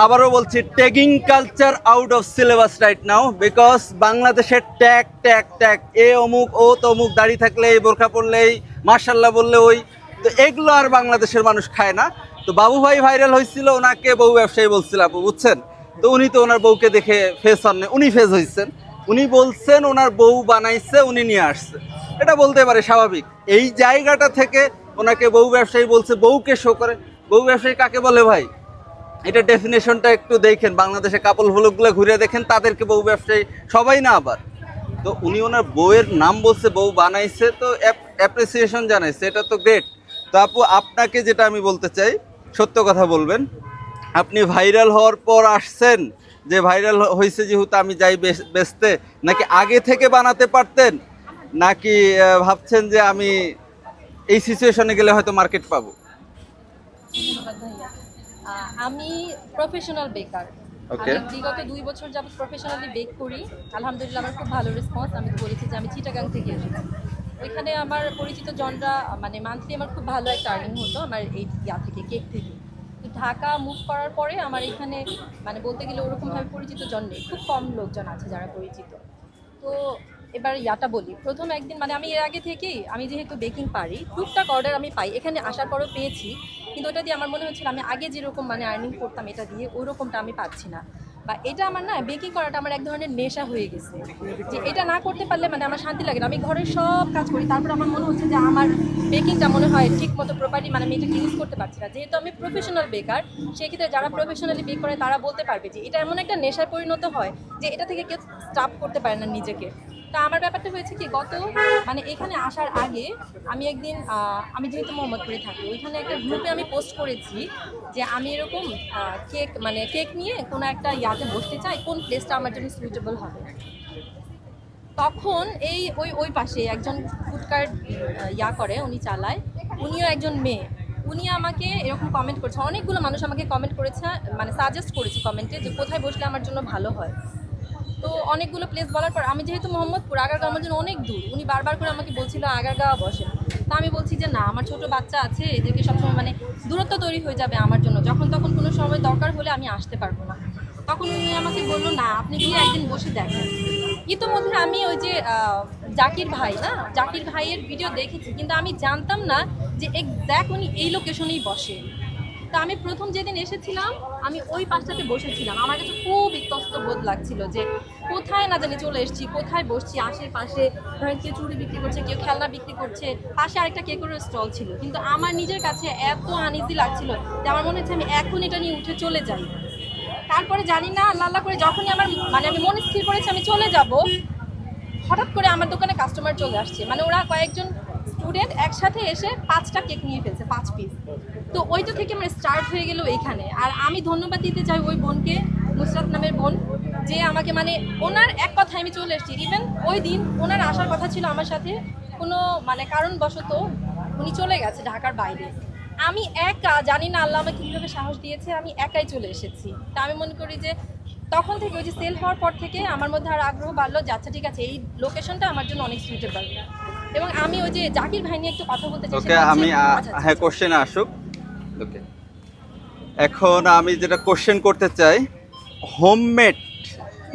আবারও বলছি, tagging culture out of syllabus right now, because বাংলাদেশের ট্যাগ ট্যাগ ট্যাগ, এ অমুক ও তমুক, দাড়ি থাকলে এই, বোরখা পড়লেই, মার্শাল্লাহ বললে ওই, তো এগুলো আর বাংলাদেশের মানুষ খায় না। তো বাবু ভাই ভাইরাল হয়েছিল, ওনাকে বউ ব্যবসায়ী বলছিল আপু, বুঝছেন? তো উনি তো ওনার বউকে দেখে ফেস হন, উনি ফেস হয়েছেন, উনি বলছেন ওনার বউ বানাইছে, উনি নিয়ে আসছে, এটা বলতে পারে স্বাভাবিক। এই জায়গাটা থেকে ওনাকে বউ ব্যবসায়ী বলছে, বউকে শো করে। বউ ব্যবসায়ী কাকে বলে ভাই? এটা ডেফিনেশনটা একটু দেখেন, বাংলাদেশে কাপল ভ্লগগুলো ঘুরে দেখেন, তাদেরকে বউ ব্যবসায়ী সবাই না আবার। তো উনি ওনার বউয়ের নাম বলছে, বউ বানাইছে, তো অ্যাপ্রিসিয়েশন জানাইছে, এটা তো গ্রেট। তো আপু, আপনাকে যেটা আমি বলতে চাই, সত্য কথা বলবেন, আপনি ভাইরাল হওয়ার পর আসছেন, যে ভাইরাল হয়েছে যেহেতু আমি যাই বেচতে, নাকি আগে থেকে বানাতে পারতেন, নাকি ভাবছেন যে আমি এই সিচুয়েশনে গেলে হয়তো মার্কেট পাবো? ধন্যবাদ ভাইয়া। আমি প্রফেশনাল বেকার। ওকে। আমি বিগত 2 বছর যাবত প্রফেশনালি বেক করি। আলহামদুলিল্লাহ আমার খুব ভালো রেসপন্স। আমি তো বলেছি যে আমি চিটাগাং থেকে এসেছি। ওইখানে আমার পরিচিত জনরা মানে মান্থলি আমার খুব ভালো একটা আর্নিং হতো আমার এই থেকে কেক থেকে। তো ঢাকা মুভ করার পরে আমার এখানে মানে বলতে গেলে ওরকমভাবে পরিচিত জন নেই, খুব কম লোকজন আছে যারা পরিচিত। তো এবার বলি, প্রথম একদিন মানে আমি এর আগে থেকেই আমি যেহেতু বেকিং পারি, টুকটাক অর্ডার আমি পাই, এখানে আসার পরেও পেয়েছি, কিন্তু ওটা দিয়ে আমার মনে হচ্ছিল আমি আগে যেরকম মানে আর্নিং করতাম এটা দিয়ে ওরকমটা আমি পাচ্ছি না। বা এটা আমার না, বেকিং করাটা আমার এক ধরনের নেশা হয়ে গেছে, যে এটা না করতে পারলে মানে আমার শান্তি লাগে না। আমি ঘরের সব কাজ করি, তারপর আমার মনে হচ্ছে যে আমার বেকিংটা মনে হয় ঠিক মতো প্রপারলি মানে আমি এটাকে ইউজ করতে পারছি না। যেহেতু আমি প্রফেশনাল বেকার, সেক্ষেত্রে যারা প্রফেশনালি বেক করে তারা বলতে পারবে যে এটা এমন একটা নেশায় পরিণত হয় যে এটা থেকে কেউ স্টপ করতে পারে না নিজেকে। তা আমার ব্যাপারটা হয়েছে কি, গত মানে এখানে আসার আগে আমি একদিন আমি যেহেতু মোহাম্মদপুরে থাকি, ওইখানে একটা গ্রুপে আমি পোস্ট করেছি যে আমি এরকম কেক মানে কেক নিয়ে কোনো একটা বসতে চাই, কোন প্লেসটা আমার জন্য সুইটেবল হবে। তখন এই ওই ওই পাশে একজন ফুডকার্ট করে, উনি চালায়, উনিও একজন মেয়ে, উনি আমাকে এরকম কমেন্ট করেছে, অনেকগুলো মানুষ আমাকে কমেন্ট করেছে, মানে সাজেস্ট করেছে কমেন্টে যে কোথায় বসলে আমার জন্য ভালো হয়। তো অনেকগুলো প্লেস বলার পর আমি যেহেতু মোহাম্মদপুর, আগারগাঁও আমার জন্য অনেক দূর, উনি বারবার করে আমাকে বলছিল আগারগাঁও বসেন। তা আমি বলছি যে না, আমার ছোট বাচ্চা আছে, এদেরকে সবসময় মানে দূরত্ব তৈরি হয়ে যাবে আমার জন্য, যখন তখন কোনো সময় দরকার হলে আমি আসতে পারবো না। তখন উনি আমাকে বললো না, আপনি গিয়ে একদিন বসে দেখেন। ইতোমধ্যে আমি ওই যে জাকির ভাই না, জাকির ভাইয়ের ভিডিও দেখেছি, কিন্তু আমি জানতাম না যে এক্স্যাক্ট উনি এই লোকেশনেই বসে। তা আমি প্রথম যেদিন এসেছিলাম আমি ওই পাশটাতে বসেছিলাম, আমার কাছে খুব ইতস্ত বোধ লাগছিল যে কোথায় না জানি চলে এসেছি, কোথায় বসছি। আশেপাশে ধরেন কেউ চুড়ি বিক্রি করছে, কেউ খেলনা বিক্রি করছে, পাশে আরেকটা কেকের স্টল ছিল, কিন্তু আমার নিজের কাছে এত আনইজি লাগছিল যে আমার মনে হচ্ছে আমি এখন এটা নিয়ে উঠে চলে যাই। তারপরে জানি না আল্লাহ আল্লাহ করে যখনই আমার মানে আমি মনে স্থির করেছি আমি চলে যাব, হঠাৎ করে আমার দোকানে কাস্টমার চলে আসছে, মানে ওরা কয়েকজন স্টুডেন্ট একসাথে এসে 5টা কেক নিয়ে ফেলছে, 5 পিস। তো ওইটা থেকে আমার স্টার্ট হয়ে গেল এইখানে। আর আমি ধন্যবাদ দিতে চাই ওই বোনকে, নুসরাত নামের বোন, যে আমাকে মানে ওনার এক কথায় আমি চলে এসেছি। ইভেন ওই দিন ওনার আসার কথা ছিল আমার সাথে, কোনো মানে কারণবশত উনি চলে গেছে ঢাকার বাইরে। আমি একা, জানি না আল্লাহ আমাকে কীভাবে সাহস দিয়েছে, আমি একাই চলে এসেছি। তা আমি মনে করি যে তখন থেকে ওই যে সেল হওয়ার পর থেকে আমার মধ্যে আর আগ্রহ বাড়লো যে আচ্ছা ঠিক আছে, এই লোকেশনটা আমার জন্য অনেক সুইটেবল। এবং আমি ওই যে জাকির ভাই নিয়ে একটু কথা বলতে চাই। ওকে, আমি হ্যাঁ, কোশ্চেন আসুক। ওকে, এখন আমি যেটা কোশ্চেন করতে চাই, হোমমেড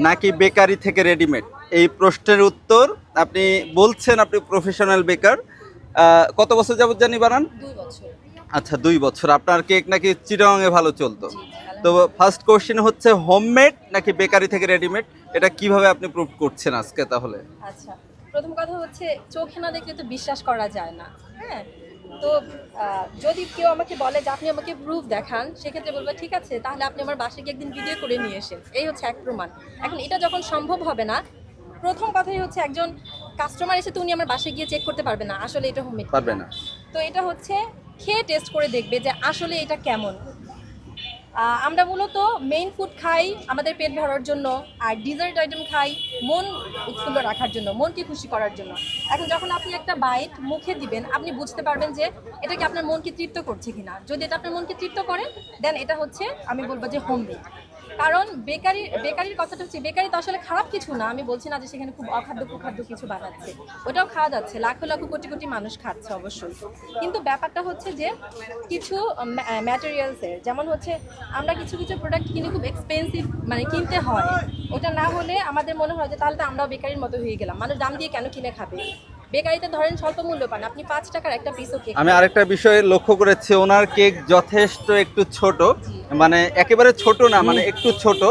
নাকি বেকারি থেকে রেডিমেড, এই প্রশ্নের উত্তর আপনি বলছেন আপনি প্রফেশনাল বেকার, কত বছর যাবত জানি বানান? 2 বছর। আচ্ছা, 2 বছর। আপনার কেক নাকি চিটাগাংয়ে ভালো চলতো। জি, তো ফার্স্ট কোশ্চেন হচ্ছে, হোমমেড নাকি বেকারি থেকে রেডিমেড, এটা কিভাবে আপনি প্রুভ করছেন আজকে তাহলে? আচ্ছা, প্রথম কথা হচ্ছে চোখে না দেখলে তো বিশ্বাস করা যায় না। হ্যাঁ, তো যদি কেউ আমাকে বলে যে আপনি আমাকে প্রুফ দেখান, সেক্ষেত্রে বলবো ঠিক আছে, তাহলে আপনি আমার বাসায় গিয়ে একদিন ভিডিও করে নিয়ে এসেন, এই হচ্ছে এক প্রমাণ। এখন এটা যখন সম্ভব হবে না, প্রথম কথাই হচ্ছে একজন কাস্টমার এসে তো উনি আমার বাসায় গিয়ে চেক করতে পারবে না আসলে এটা হোমমেড পারবে না। তো এটা হচ্ছে খেয়ে টেস্ট করে দেখবে যে আসলে এটা কেমন। আমরা মূলত মেইন ফুড খাই আমাদের পেট ভরার জন্য, আর ডিজার্ট আইটেম খাই মন উৎফুল্ল রাখার জন্য, মনকে খুশি করার জন্য। এখন যখন আপনি একটা বাইট মুখে দিবেন, আপনি বুঝতে পারবেন যে এটা কি আপনার মনকে তৃপ্ত করছে কিনা। যদি এটা আপনার মনকে তৃপ্ত করে, দেন এটা হচ্ছে আমি বলবো যে হোমমেড। কারণ বেকারির কথাটা হচ্ছে, বেকারি তো আসলে খারাপ কিছু না, আমি বলছি না যে সেখানে খুব অখাদ্য কুখাদ্য কিছু বানাচ্ছে, ওটাও খাওয়া যাচ্ছে, লাখো লাখো কোটি কোটি মানুষ খাচ্ছে অবশ্যই। কিন্তু ব্যাপারটা হচ্ছে যে কিছু ম্যাটেরিয়ালসের, যেমন হচ্ছে আমরা কিছু কিছু প্রোডাক্ট কিনে খুব এক্সপেন্সিভ মানে কিনতে হয়, ওটা না হলে আমাদের মনে হয় যে তাহলে তো আমরাও বেকারির মতো হয়ে গেলাম, মানুষ দাম দিয়ে কেন কিনে খাবে। বেকারিতে ধরেন স্বল্প মূল্য পান, আপনি 5 টাকার একটা পিসও কেক। আমি আরেকটা বিষয় লক্ষ্য করেছি, ওনার কেক যথেষ্ট একটু ছোট, মানে একেবারে ছোট না, মানে একটু ছোট।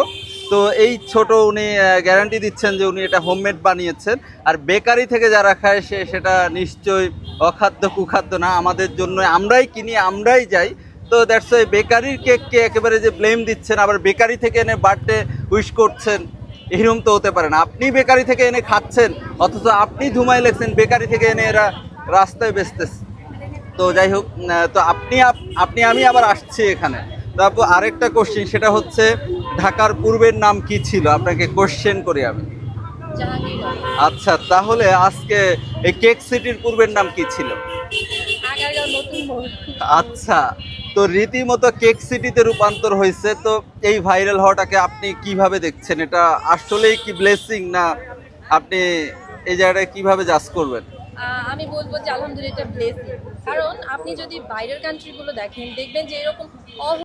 তো এই ছোট উনি গ্যারান্টি দিচ্ছেন যে উনি এটা হোমমেড বানিয়েছেন। আর বেকারি থেকে যারা খায় সেটা নিশ্চয়ই অখাদ্য কুখাদ্য না, আমাদের জন্য আমরাই কিনি আমরাই যাই। তো দ্যাটস ওয়াই বেকারির কেককে একেবারে যে ব্লেম দিচ্ছেন, আবার বেকারি থেকে এনে বার্থডে উইশ করছেন, এরকম তো হতে পারে না। আপনি বেকারি থেকে এনে খাচ্ছেন, অথচ আপনি ধুমাই লেগছেন বেকারি থেকে এনে এরা রাস্তায় বেচতেছে। তো যাই হোক, তো আপনি আমি আবার আসছি এখানে। তারপর আরেকটা কোশ্চেন, সেটা হচ্ছে ঢাকার পূর্বের নাম কি ছিল, আপনাকে কোশ্চেন করি আমি। জাহাঙ্গীরনগর। আচ্ছা, তাহলে আজকে এই কেক সিটির পূর্বের নাম কি ছিল? আগারগাঁও নতুন মোড়। আচ্ছা, তো রীতিমতো কেক সিটিতে রূপান্তর হয়েছে। তো এই ভাইরাল হওয়াটাকে আপনি কিভাবে দেখছেন? এটা আসলেই কি ব্লেসিং, না আপনি এই জায়গাটায় কিভাবে জাজ করবেন? আমি বলবো যে আলহামদুলিল্লাহ এটা ব্লেসিং, কারণ আপনি যদি বাইরের কান্ট্রিগুলো দেখেন দেখবেন যে এরকম